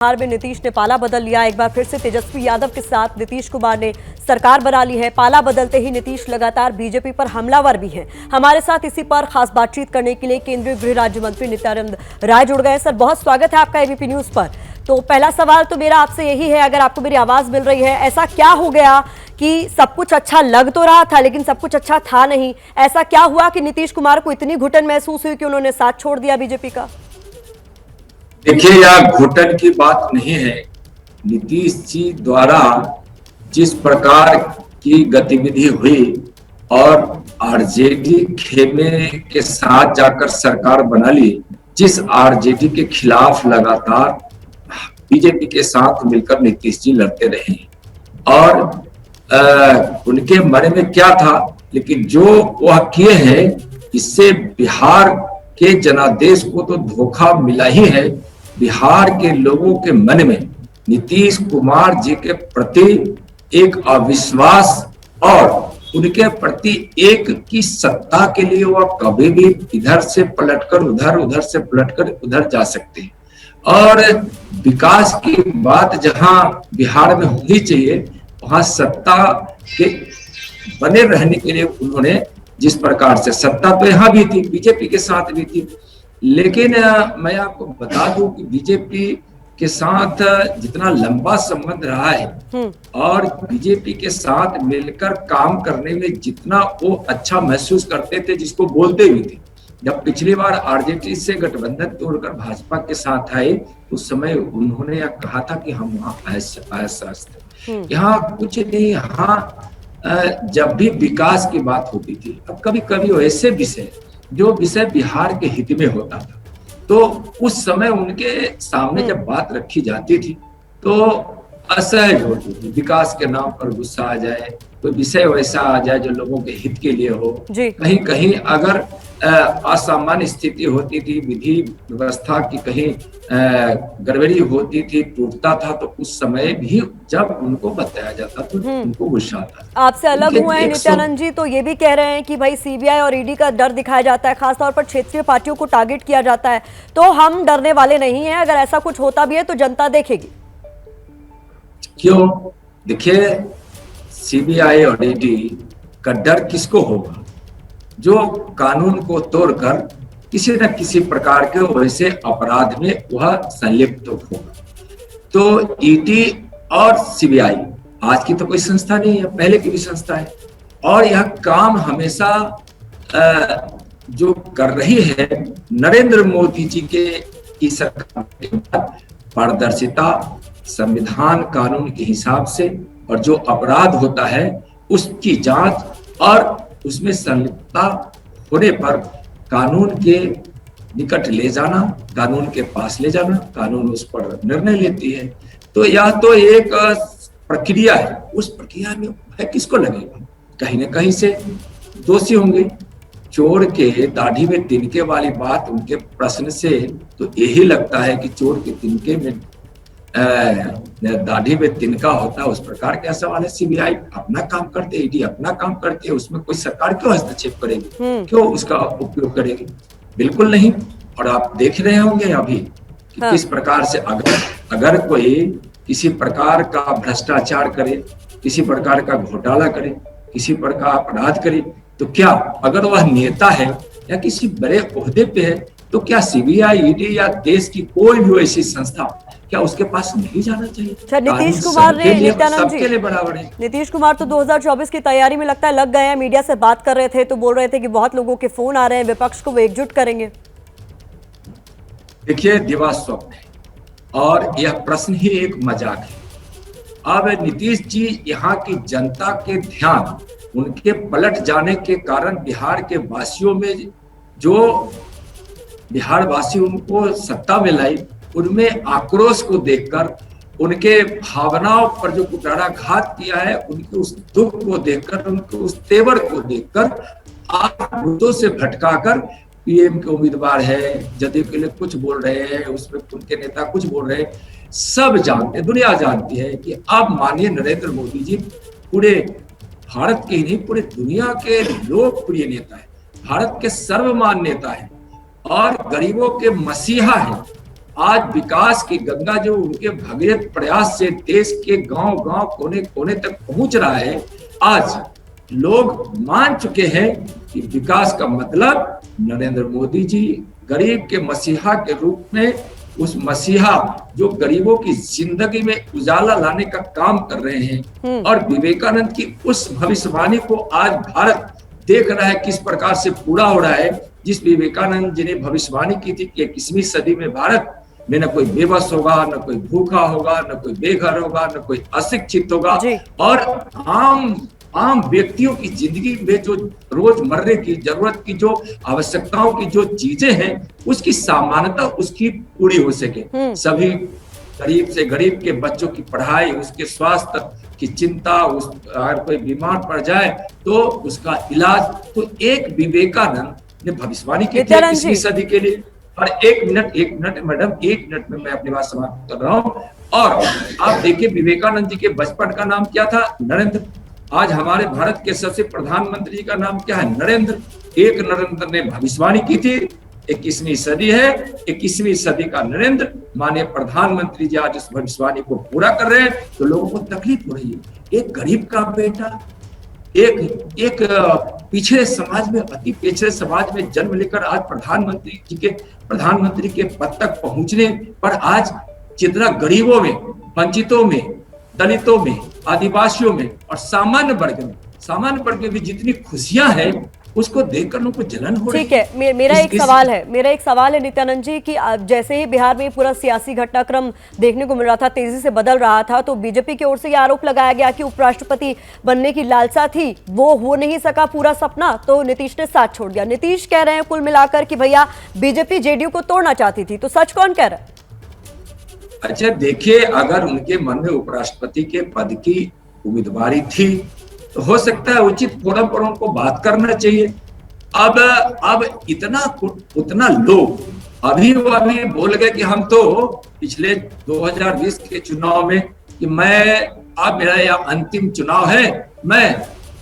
बिहार में नीतीश ने पाला बदल लिया। एक बार फिर से तेजस्वी यादव के साथ नीतीश कुमार ने सरकार बना ली है। पाला बदलते ही नीतीश लगातार बीजेपी पर हमलावर भी हैं। हमारे साथ इसी पर खास बातचीत करने के लिए केंद्रीय गृह राज्य मंत्री नित्यानंद राय जुड़ गए। सर, बहुत स्वागत है आपका एबीपी न्यूज पर। तो पहला सवाल तो मेरा आपसे यही है, अगर आपको मेरी आवाज मिल रही है, ऐसा क्या हो गया कि सब कुछ अच्छा लग तो रहा था लेकिन सब कुछ अच्छा था नहीं? ऐसा क्या हुआ कि नीतीश कुमार को इतनी घुटन महसूस हुई कि उन्होंने साथ छोड़ दिया बीजेपी का? देखिए, यह घुटन की बात नहीं है। नीतीश जी द्वारा जिस प्रकार की गतिविधि हुई और आरजेडी खेमे के साथ जाकर सरकार बना ली, जिस आरजेडी के खिलाफ लगातार बीजेपी के साथ मिलकर नीतीश जी लड़ते रहे और उनके मन में क्या था, लेकिन जो वह किए हैं इससे बिहार के जनादेश को तो धोखा मिला ही है। बिहार के लोगों के मन में नीतीश कुमार जी के प्रति एक अविश्वास और उनके प्रति एक की सत्ता के लिए वह कभी भी इधर से पलटकर उधर, उधर से पलटकर उधर जा सकते हैं। और विकास की बात जहां बिहार में होनी चाहिए, वहां सत्ता के बने रहने के लिए उन्होंने जिस प्रकार से, सत्ता तो यहाँ भी थी, बीजेपी के साथ भी थी, लेकिन मैं आपको बता दूं कि बीजेपी के साथ जितना लंबा संबंध रहा है और बीजेपी के साथ मिलकर काम करने में जितना वो अच्छा महसूस करते थे, जिसको बोलते भी थे। जब पिछली बार आरजेडी से गठबंधन तोड़कर भाजपा के साथ आए, उस समय उन्होंने यह कहा था कि हम वहां असहज। यहाँ कुछ नहीं, यहाँ जब भी विकास की बात होती थी, अब कभी कभी ऐसे विषय जो विषय बिहार के हित में होता था, तो उस समय उनके सामने जब बात रखी जाती थी तो असहज होती थी। विकास के नाम पर गुस्सा आ जाए, कोई विषय वैसा आ जाए जो लोगों के हित के लिए हो, कहीं कहीं अगर असामान्य स्थिति होती थी, विधि व्यवस्था की कहीं गड़बड़ी होती थी, टूटता था, तो उस समय भी जब उनको बताया जाता तो उनको गुस्सा आता था। आपसे अलग हुए हैं नित्यानंद जी, तो ये भी कह रहे हैं कि भाई सीबीआई और ईडी का डर दिखाया जाता है, खासतौर पर क्षेत्रीय पार्टियों को टारगेट किया जाता है, तो हम डरने वाले नहीं हैं। अगर ऐसा कुछ होता भी है तो जनता देखेगी। क्यों? देखिए, सीबीआई और ईडी का डर किसको होगा? जो कानून को तोड़कर किसी न किसी प्रकार के वैसे अपराध में वह संलिप्त होगा। तो ईडी और सीबीआई आज की तो कोई संस्था नहीं है, पहले की भी संस्था है, और यह काम हमेशा जो कर रही है नरेंद्र मोदी जी की सरकार के बाद, पारदर्शिता, संविधान कानून के हिसाब से, और जो अपराध होता है उसकी जांच और उसमें संलिप्तता होने पर कानून के निकट ले जाना, कानून के पास ले जाना, कानून उस पर निर्णय लेती है। तो यह तो एक प्रक्रिया है, उस प्रक्रिया में है किसको लगेगा? कहीं ना कहीं से दोषी होंगे। चोर के दाढ़ी में तिनके वाली बात उनके प्रश्न से तो यही लगता है कि चोर के तिनके में दाढ़ी में तिनका होता है, उस प्रकार के सवाल है। सीबीआई अपना काम करते, ईडी अपना काम करती है, उसमें कोई सरकार क्यों हस्तक्षेप करेगी, क्यों उसका उपयोग करेगी? बिल्कुल नहीं। और आप देख रहे होंगे अभी कि किस प्रकार से अगर कोई किसी प्रकार का भ्रष्टाचार करे, किसी प्रकार का घोटाला करे, किसी प्रकार का अपराध करे, तो क्या अगर वह नेता है या किसी बड़े ओहदे पे है, तो क्या सीबीआई, ईडी या देश की कोई भी ऐसी संस्था क्या उसके पास नहीं जाना चाहिए? नीतीश कुमार ने, नित्यानंद जी, बराबर है। नीतीश कुमार तो 2024 की तैयारी में लगता है लग गए हैं। मीडिया से बात कर रहे थे तो बोल रहे थे कि बहुत लोगों के फोन आ रहे हैं, विपक्ष को वो एकजुट करेंगे। देखिए, दिवा स्वप्न है और यह प्रश्न ही एक मजाक है। अब नीतीश जी यहाँ की जनता के ध्यान उनके पलट जाने के कारण बिहार के वासियों में, जो बिहार वासी उनको सत्ता में लाई, उनमें आक्रोश को देखकर, उनके भावनाओं पर जो कुठाराघात किया है, उनके उस दुख को देखकर, उनके उस तेवर को देखकर, आप मुद्दों से भटकाकर पीएम के उम्मीदवार है, जदयू के लिए कुछ बोल रहे हैं, उसमें उनके नेता कुछ बोल रहे हैं, सब जानते, दुनिया जानती है कि अब माननीय नरेंद्र मोदी जी पूरे भारत के ही नहीं, पूरे दुनिया के लोकप्रिय नेता है, भारत के सर्वमान्य नेता है और गरीबों के मसीहा है। आज विकास की गंगा जो उनके भगीरथ प्रयास से देश के गांव गांव कोने कोने तक पहुंच रहा है, आज लोग मान चुके हैं कि विकास का मतलब नरेंद्र मोदी जी गरीब के मसीहा के रूप में, उस मसीहा जो गरीबों की जिंदगी में उजाला लाने का काम कर रहे हैं। और विवेकानंद की उस भविष्यवाणी को आज भारत देख रहा है किस प्रकार से पूरा हो रहा है। जिस विवेकानंद जी ने भविष्यवाणी की थी कि 21वीं सदी में भारत में न कोई बेबस होगा, न कोई भूखा होगा, न कोई बेघर होगा, न कोई अशिक्षित होगा, और आम व्यक्तियों की जिंदगी में जो रोजमर्रे की जरूरत की जो आवश्यकताओं की जो चीजें हैं उसकी सामान्यता उसकी पूरी हो सके। सभी गरीब से गरीब के बच्चों की पढ़ाई, उसके स्वास्थ्य की चिंता, अगर कोई बीमार पड़ जाए तो उसका इलाज, तो एक विवेकानंद ने भविष्यवाणी की थी 21वीं सदी के लिए। और एक मिनट मैडम, एक मिनट में मैं अपनी बात समाप्त कर रहा हूँ। और आप देखिए विवेकानंद जी के बचपन का नाम क्या था? नरेंद्र। आज हमारे भारत के सबसे प्रधानमंत्री जी का नाम क्या है? नरेंद्र। एक नरेंद्र ने भविष्यवाणी की थी, 21वीं सदी है, 21वीं सदी का नरेंद्र माननीय प्रधानमंत्री जी आज उस भविष्यवाणी को पूरा कर रहे हैं, तो लोगों को तकलीफ हो रही है। एक गरीब का बेटा एक पिछड़े समाज में, अति पिछड़े समाज में जन्म लेकर आज प्रधानमंत्री के पद तक पहुंचने पर आज जितना गरीबों में, वंचितों में, दलितों में, आदिवासियों में और सामान्य वर्ग में भी जितनी खुशियां हैं उसको देखकर लोगों को जलन हो रही है। ठीक है, मेरा एक सवाल है नित्यानंद जी कि जैसे ही बिहार में पूरा सियासी घटनाक्रम देखने को मिल रहा था, तेजी से बदल रहा था, तो बीजेपी की ओर से यह आरोप लगाया गया कि उपराष्ट्रपति बनने की लालसा थी, वो हो नहीं सका पूरा सपना, तो नीतीश ने साथ छोड़ दिया। नीतीश कह रहे हैं कुल मिलाकर कि भैया बीजेपी जेडीयू को तोड़ना चाहती थी, तो सच कौन कह रहा है? अच्छा देखिए, अगर उनके मन में उपराष्ट्रपति के पद की उम्मीदवारी थी तो हो सकता है उचित फोरम पर उनको बात करना चाहिए। अब उतना लोग अभी बोल गए कि हम तो पिछले 2020 के चुनाव में कि अब मेरा यह अंतिम चुनाव है, मैं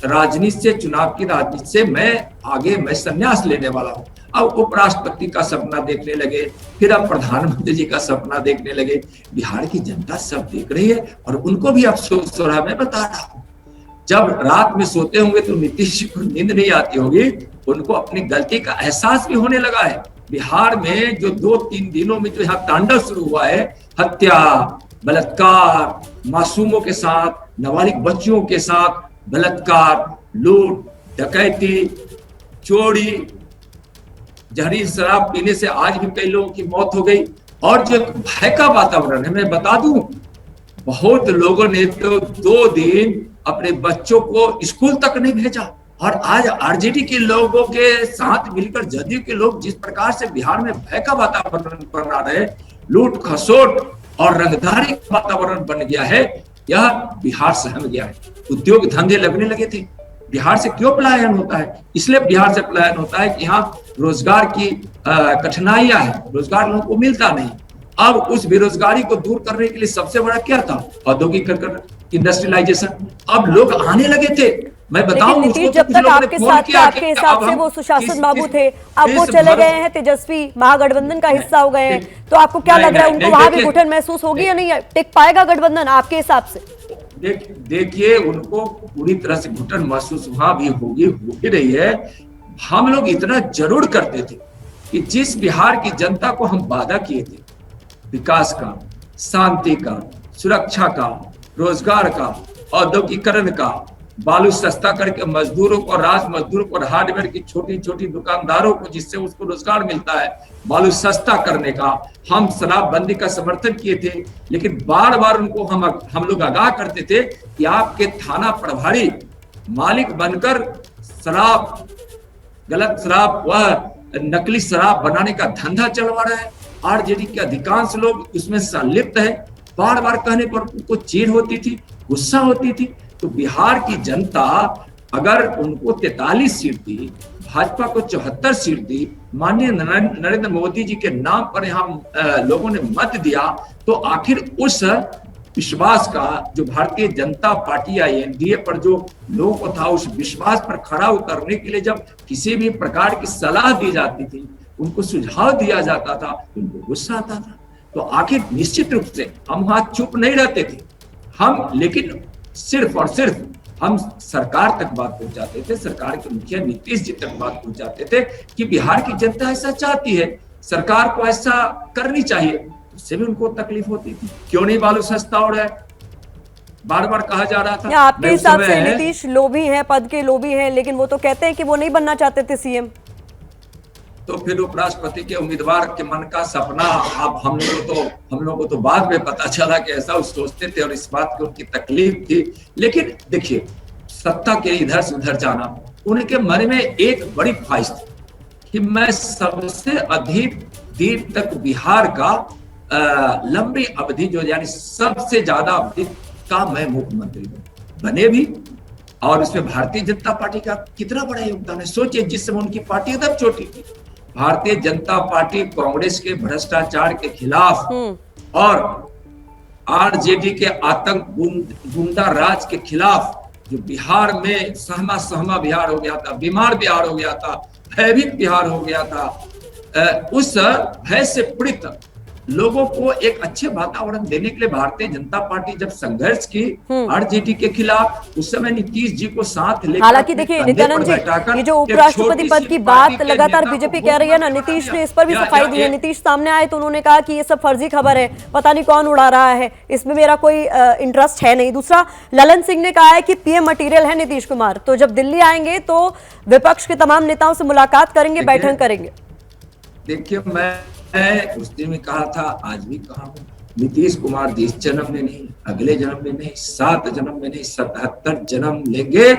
चुनाव की राजनीति से मैं संन्यास लेने वाला हूँ। अब उपराष्ट्रपति का सपना देखने लगे, फिर अब प्रधानमंत्री जी का सपना देखने लगे। बिहार की जनता सब देख रही है और उनको भी अफसोस हो रहा है। मैं बता रहा हूँ, जब रात में सोते होंगे तो नीतीश जी को नींद नहीं आती होगी, उनको अपनी गलती का एहसास भी होने लगा है। बिहार में जो 2-3 दिनों में जो यहाँ तांडव शुरू हुआ है, हत्या, बलात्कार, मासूमों के साथ, नाबालिग बच्चियों के साथ बलात्कार, लूट, डकैती, चोरी, जहरीली शराब पीने से आज भी कई लोगों की मौत हो गई। और जो भय का वातावरण है, मैं बता दूं, बहुत लोगों ने तो 2 दिन अपने बच्चों को स्कूल तक नहीं भेजा। और आज आरजेडी के लोगों के साथ मिलकर जदयू के लोग जिस प्रकार से बिहार में भय का वातावरण बना रहे, लूट खसोट और रंगदारी का वातावरण बन गया है, यह बिहार सहम गया है। उद्योग धंधे लगने लगे थे। बिहार से क्यों पलायन होता है? इसलिए बिहार से पलायन होता है कि यहाँ रोजगार की कठिनाइयां हैं, रोजगार लोगों को मिलता नहीं। अब उस बेरोजगारी को दूर करने के लिए सबसे बड़ा क्या था? औद्योगिकरण, इंडस्ट्रियलाइजेशन। अब लोग आने लगे थे। मैं बताऊं, नीतीश जब तक आपके साथ थे, आपके हिसाब से वो सुशासन बाबू थे, अब वो चले गए हैं, तेजस्वी महागठबंधन का हिस्सा हो गए हैं, तो आपको क्या लग रहा है, उनको वहां भी घुटन महसूस होगी या नहीं? टिक पाएगा गठबंधन आपके हिसाब से? देखिए, उनको पूरी तरह से घुटन महसूस वहां भी होगी, हो ही रही है। हम लोग इतना जरूर करते थे कि जिस बिहार की जनता को हम वादा किए थे, विकास का, शांति का, सुरक्षा का, रोजगार का, औद्योगिकरण का, बालू सस्ता करके मजदूरों को, राज मजदूरों को, हार्डवेयर की छोटी छोटी दुकानदारों को, जिससे उसको रोजगार मिलता है, बालू सस्ता करने का। हम शराबबंदी का समर्थन किए थे, लेकिन बार बार उनको हम लोग आगाह करते थे कि आपके थाना प्रभारी मालिक बनकर शराब, गलत शराब, वह नकली शराब बनाने का धंधा चलवा रहा है। आरजेडी के अधिकांश लोग उसमें संलिप्त है। बार बार कहने पर उनको चिढ़ होती थी, गुस्सा होती थी। तो बिहार की जनता अगर उनको 43 सीट दी, भाजपा को 74 सीट दी, माननीय नरेंद्र मोदी जी के नाम पर यहाँ लोगों ने मत दिया, तो आखिर उस विश्वास का जो भारतीय जनता पार्टी या एनडीए पर जो लोगों को था, उस विश्वास पर खरा उतरने के लिए जब किसी भी प्रकार की सलाह दी जाती थी, उनको सुझाव दिया जाता था, उनको गुस्सा आता था। तो आखिर निश्चित रूप से हम वहां चुप नहीं रहते थे हम, लेकिन सिर्फ और सिर्फ हम सरकार तक बात पहुंचाते थे, सरकार के मुखिया नीतीश जी तक बात पहुंचाते थे कि बिहार की जनता ऐसा चाहती है, सरकार को ऐसा करनी चाहिए। उससे भी उनको तकलीफ होती थी, क्यों नहीं बालू सस्ता हो रहा है, बार बार कहा जा रहा था। आपके हिसाब से नीतीश लोभी हैं, पद के लोभी हैं, लेकिन वो तो कहते हैं कि वो नहीं बनना चाहते थे सीएम। तो फिर उपराष्ट्रपति के उम्मीदवार के मन का सपना, अब हम लोगों को तो बाद में पता चला कि ऐसा वो सोचते थे और इस बात की उनकी तकलीफ थी। लेकिन देखिए, सत्ता के इधर से उधर जाना उनके मन में एक बड़ी ख्वाहिश थी कि मैं सबसे अधिक देर तक बिहार का लंबी अवधि जो यानी सबसे ज्यादा अवधि का मैं मुख्यमंत्री बने भी, और उसमें भारतीय जनता पार्टी का कितना बड़ा योगदान है। सोचिए, जिस समय उनकी पार्टी एकदम छोटी थी, भारतीय जनता पार्टी कांग्रेस के भ्रष्टाचार के खिलाफ और आरजेडी के आतंक गुंडा राज के खिलाफ जो बिहार में सहमा बिहार हो गया था, बीमार बिहार हो गया था, भयभीत बिहार हो गया था, उस भय से पीड़ित लोगों को एक अच्छे वातावरण देने के लिए भारतीय जनता पार्टी जब संघर्ष की आरजेडी के खिलाफ, उस समय नीतीश जी को साथ लेकर, हालांकि देखिए नित्यानंद जी, ये जो उपराष्ट्रपति पद की बात लगातार बीजेपी कह रही है ना, नीतीश ने इस पर भी सफाई दी है। नीतीश सामने आए तो उन्होंने कहा कि ये सब फर्जी खबर है, पता नहीं कौन उड़ा रहा है, इसमें मेरा कोई इंटरेस्ट है नहीं। दूसरा, ललन सिंह ने कहा है कि पीएम मटेरियल है नीतीश कुमार, तो जब दिल्ली आएंगे तो विपक्ष के तमाम नेताओं से मुलाकात करेंगे, बैठक करेंगे। देखिए, मैं उस दिन में कहा था, आज भी कहा हूं, नीतीश कुमार जी इस जन्म में नहीं, अगले जन्म में नहीं, 7 जन्म में नहीं, 77 जन्म लेंगे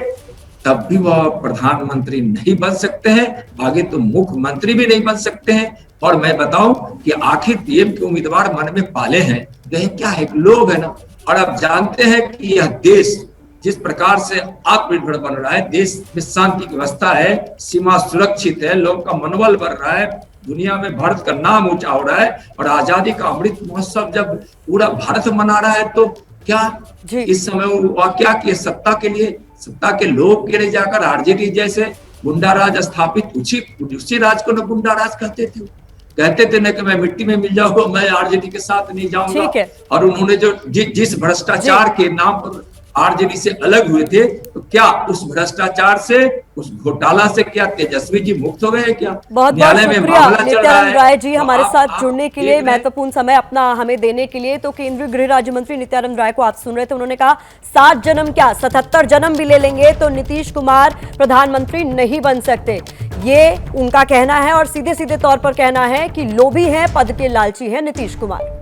तब भी वह प्रधानमंत्री नहीं बन सकते हैं, आगे तो मुख्यमंत्री भी नहीं बन सकते हैं। और मैं बताऊं कि आखिर पीएम के उम्मीदवार मन में पाले हैं, यह क्या है, लोग है ना। और आप जानते हैं कि यह देश जिस प्रकार से आत्मनिर्भर बन रहा है, देश में शांति की व्यवस्था है, सीमा सुरक्षित है, लोगों का मनोबल बढ़ रहा है, दुनिया में भारत का नाम ऊंचा हो रहा है, और आजादी का अमृत महोत्सव जब पूरा भारत मना रहा है, तो क्या इस समय वो क्या किए, सत्ता के लोग के लिए जाकर आरजेडी जैसे गुंडा राज स्थापित, उसी राज को न गुंडा राज कहते थे न कि मैं मिट्टी में मिल जाऊंगा, मैं आरजेडी के साथ नहीं जाऊंगा। और उन्होंने जो जिस भ्रष्टाचार के नाम पर आरजेडी से अलग हुए थे, तो क्या उस भ्रष्टाचार से, उस घोटाला से क्या तेजस्वी जी मुक्त हो गए क्या? बहुत बहुत शुक्रिया नित्यानंद राय जी हमारे साथ जुड़ने के लिए, महत्वपूर्ण समय अपना हमें देने के लिए। तो केंद्रीय गृह राज्य मंत्री नित्यानंद राय को आप सुन रहे थे, उन्होंने कहा 7 जन्म क्या 77 जन्म भी ले लेंगे तो नीतीश कुमार प्रधानमंत्री नहीं बन सकते, ये उनका कहना है। और सीधे सीधे तौर पर कहना है कि लोभी है, पद के लालची है नीतीश कुमार।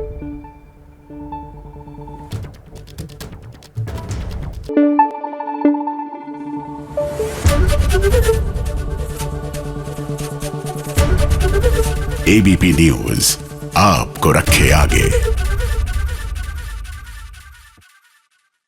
एबीपी न्यूज आपको रखे आगे।